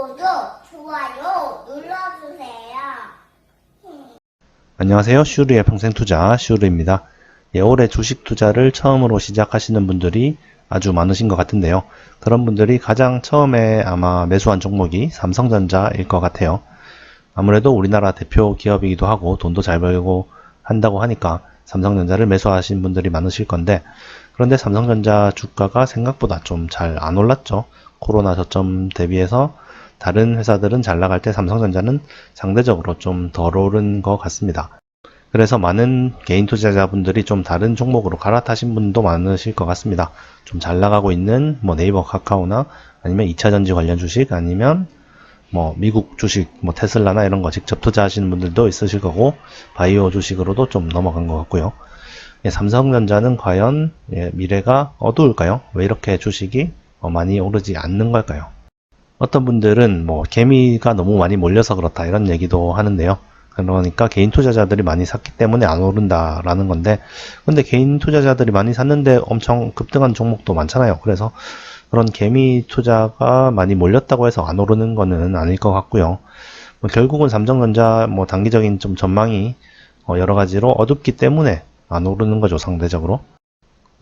구독, 좋아요 눌러주세요. 안녕하세요. 슈리의 평생투자 슈리입니다. 올해 주식 투자를 처음으로 시작하시는 분들이 아주 많으신 것 같은데요. 그런 분들이 가장 처음에 아마 매수한 종목이 삼성전자일 것 같아요. 아무래도 우리나라 대표 기업이기도 하고 돈도 잘 벌고 한다고 하니까 삼성전자를 매수하신 분들이 많으실 건데, 그런데 삼성전자 주가가 생각보다 좀 잘 안 올랐죠. 코로나 저점 대비해서 다른 회사들은 잘 나갈 때 삼성전자는 상대적으로 좀 덜 오른 것 같습니다. 그래서 많은 개인 투자자분들이 좀 다른 종목으로 갈아타신 분도 많으실 것 같습니다. 좀 잘 나가고 있는 뭐 네이버, 카카오나 아니면 2차전지 관련 주식, 아니면 뭐 미국 주식, 뭐 테슬라나 이런 거 직접 투자하시는 분들도 있으실 거고, 바이오 주식으로도 좀 넘어간 것 같고요. 삼성전자는 과연 미래가 어두울까요? 왜 이렇게 주식이 많이 오르지 않는 걸까요? 어떤 분들은 뭐 개미가 너무 많이 몰려서 그렇다 이런 얘기도 하는데요. 그러니까 개인 투자자들이 많이 샀기 때문에 안 오른다라는 건데, 근데 개인 투자자들이 많이 샀는데 엄청 급등한 종목도 많잖아요. 그래서 그런 개미 투자가 많이 몰렸다고 해서 안 오르는 거는 아닐 것 같고요. 뭐 결국은 삼성전자 뭐 단기적인 좀 전망이 여러 가지로 어둡기 때문에 안 오르는 거죠, 상대적으로.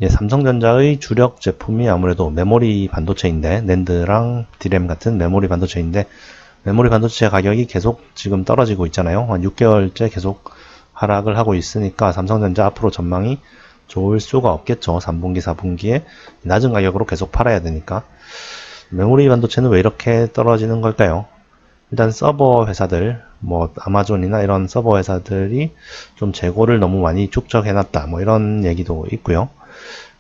삼성전자의 주력 제품이 아무래도 메모리 반도체인데, 낸드랑 디램 같은 메모리 반도체인데, 메모리 반도체 가격이 계속 지금 떨어지고 있잖아요. 한 6개월째 계속 하락을 하고 있으니까 삼성전자 앞으로 전망이 좋을 수가 없겠죠. 3분기, 4분기에 낮은 가격으로 계속 팔아야 되니까. 메모리 반도체는 왜 이렇게 떨어지는 걸까요? 일단 서버 회사들, 뭐 아마존이나 이런 서버 회사들이 좀 재고를 너무 많이 축적해놨다, 뭐 이런 얘기도 있고요.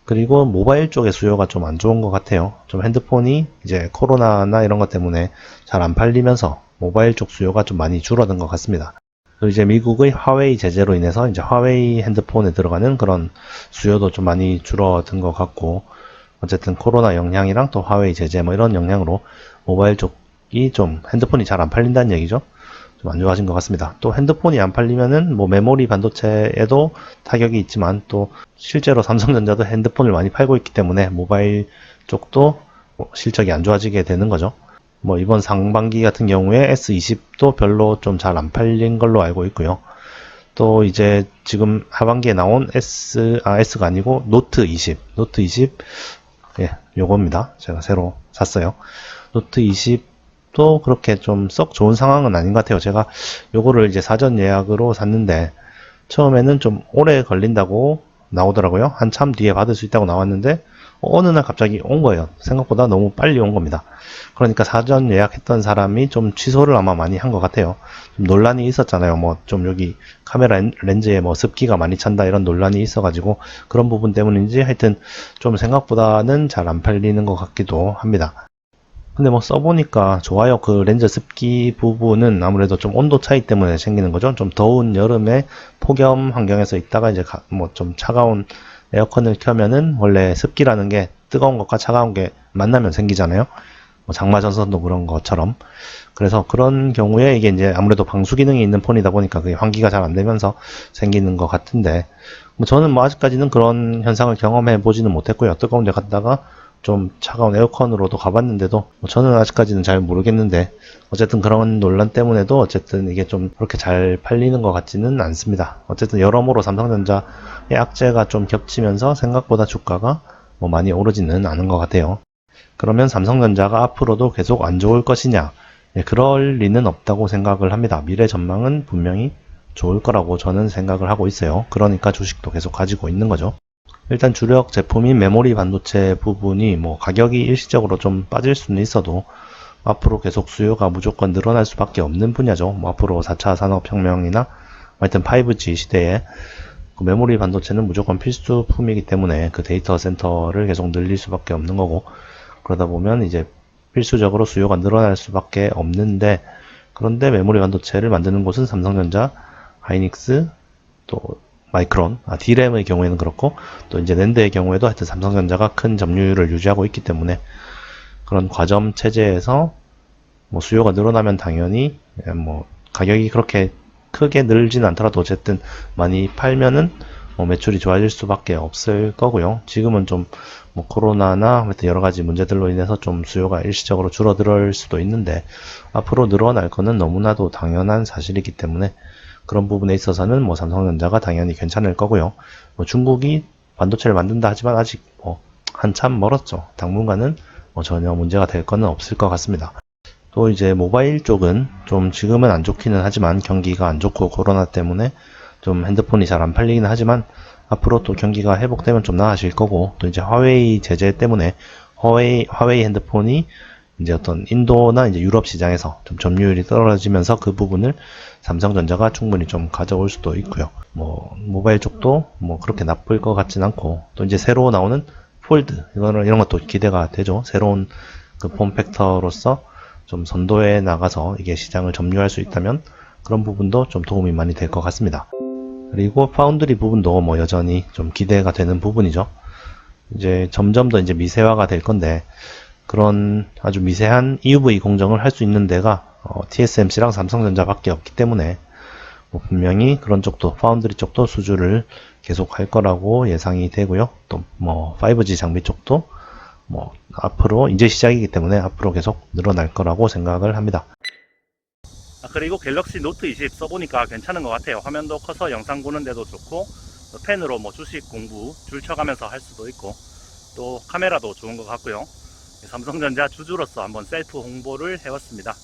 그리고 모바일 쪽의 수요가 좀 안 좋은 것 같아요. 좀 핸드폰이 이제 코로나나 이런 것 때문에 잘 안 팔리면서 모바일 쪽 수요가 좀 많이 줄어든 것 같습니다. 그리고 이제 미국의 화웨이 제재로 인해서 이제 화웨이 핸드폰에 들어가는 그런 수요도 좀 많이 줄어든 것 같고, 어쨌든 코로나 영향이랑 또 화웨이 제재 뭐 이런 영향으로 모바일 쪽이 좀 핸드폰이 잘 안 팔린다는 얘기죠. 좀 안 좋아진 것 같습니다. 또 핸드폰이 안 팔리면은 뭐 메모리 반도체에도 타격이 있지만, 또 실제로 삼성전자도 핸드폰을 많이 팔고 있기 때문에 모바일 쪽도 실적이 안 좋아지게 되는 거죠. 뭐 이번 상반기 같은 경우에 S20도 별로 좀 잘 안 팔린 걸로 알고 있고요. 또 이제 지금 하반기에 나온 S가 아니고 노트 20, 요겁니다. 제가 새로 샀어요. 노트 20도 그렇게 좀 썩 좋은 상황은 아닌 것 같아요. 제가 요거를 이제 사전 예약으로 샀는데, 처음에는 좀 오래 걸린다고 나오더라고요. 한참 뒤에 받을 수 있다고 나왔는데, 어느 날 갑자기 온 거예요. 생각보다 너무 빨리 온 겁니다. 그러니까 사전 예약했던 사람이 좀 취소를 아마 많이 한 것 같아요. 좀 논란이 있었잖아요. 뭐 좀 여기 카메라 렌즈에 뭐 습기가 많이 찬다 이런 논란이 있어가지고, 그런 부분 때문인지 하여튼 좀 생각보다는 잘 안 팔리는 것 같기도 합니다. 근데 뭐 써보니까 좋아요. 그 렌즈 습기 부분은 아무래도 좀 온도 차이 때문에 생기는 거죠. 좀 더운 여름에 폭염 환경에서 있다가 이제 뭐 좀 차가운 에어컨을 켜면은 원래 습기라는 게 뜨거운 것과 차가운 게 만나면 생기잖아요. 뭐 장마전선도 그런 것처럼. 그래서 그런 경우에 이게 이제 아무래도 방수 기능이 있는 폰이다 보니까 그게 환기가 잘 안 되면서 생기는 것 같은데, 뭐 저는 뭐 아직까지는 그런 현상을 경험해 보지는 못했고요. 뜨거운 데 갔다가 좀 차가운 에어컨으로도 가봤는데도 뭐 저는 아직까지는 잘 모르겠는데, 어쨌든 그런 논란 때문에도 어쨌든 이게 좀 그렇게 잘 팔리는 것 같지는 않습니다. 어쨌든 여러모로 삼성전자의 악재가 좀 겹치면서 생각보다 주가가 뭐 많이 오르지는 않은 것 같아요. 그러면 삼성전자가 앞으로도 계속 안 좋을 것이냐? 그럴 리는 없다고 생각을 합니다. 미래 전망은 분명히 좋을 거라고 저는 생각을 하고 있어요. 그러니까 주식도 계속 가지고 있는 거죠. 일단 주력 제품인 메모리 반도체 부분이 뭐 가격이 일시적으로 좀 빠질 수는 있어도 앞으로 계속 수요가 무조건 늘어날 수밖에 없는 분야죠. 뭐 앞으로 4차 산업혁명이나 하여튼 5G 시대에 그 메모리 반도체는 무조건 필수품이기 때문에 그 데이터 센터를 계속 늘릴 수밖에 없는 거고, 그러다 보면 이제 필수적으로 수요가 늘어날 수밖에 없는데, 그런데 메모리 반도체를 만드는 곳은 삼성전자, 하이닉스, 또 마이크론, 디램의 경우에는 그렇고, 또 이제 낸드의 경우에도 하여튼 삼성전자가 큰 점유율을 유지하고 있기 때문에, 그런 과점 체제에서 뭐 수요가 늘어나면 당연히 뭐 가격이 그렇게 크게 늘지는 않더라도 어쨌든 많이 팔면은 매출이 좋아질 수밖에 없을 거고요. 지금은 좀 뭐 코로나나 여러 가지 문제들로 인해서 좀 수요가 일시적으로 줄어들 수도 있는데 앞으로 늘어날 거는 너무나도 당연한 사실이기 때문에 그런 부분에 있어서는 뭐 삼성전자가 당연히 괜찮을 거고요. 뭐 중국이 반도체를 만든다 하지만 아직 뭐 한참 멀었죠. 당분간은 뭐 전혀 문제가 될 거는 없을 것 같습니다. 또 이제 모바일 쪽은 좀 지금은 안 좋기는 하지만 경기가 안 좋고 코로나 때문에 좀 핸드폰이 잘 안 팔리기는 하지만 앞으로 또 경기가 회복되면 좀 나아질 거고 또 이제 화웨이 제재 때문에 화웨이 핸드폰이 이제 어떤 인도나 이제 유럽 시장에서 좀 점유율이 떨어지면서 그 부분을 삼성전자가 충분히 좀 가져올 수도 있고요. 뭐 모바일 쪽도 뭐 그렇게 나쁠 것 같진 않고 또 이제 새로 나오는 폴드 이런 것도 기대가 되죠. 새로운 그 폼팩터로서 좀 선도해 나가서 이게 시장을 점유할 수 있다면 그런 부분도 좀 도움이 많이 될 것 같습니다. 그리고 파운드리 부분도 뭐 여전히 좀 기대가 되는 부분이죠. 이제 점점 더 이제 미세화가 될 건데 그런 아주 미세한 EUV 공정을 할 수 있는 데가 TSMC랑 삼성전자밖에 없기 때문에 뭐 분명히 그런 쪽도 파운드리 쪽도 수주를 계속 할 거라고 예상이 되고요. 또 뭐 5G 장비 쪽도 뭐 앞으로 이제 시작이기 때문에 앞으로 계속 늘어날 거라고 생각을 합니다. 그리고 갤럭시 노트 20 써보니까 괜찮은 것 같아요. 화면도 커서 영상 보는데도 좋고 펜으로 뭐 주식 공부 줄 쳐가면서 할 수도 있고 또 카메라도 좋은 것 같고요. 삼성전자 주주로서 한번 셀프 홍보를 해봤습니다.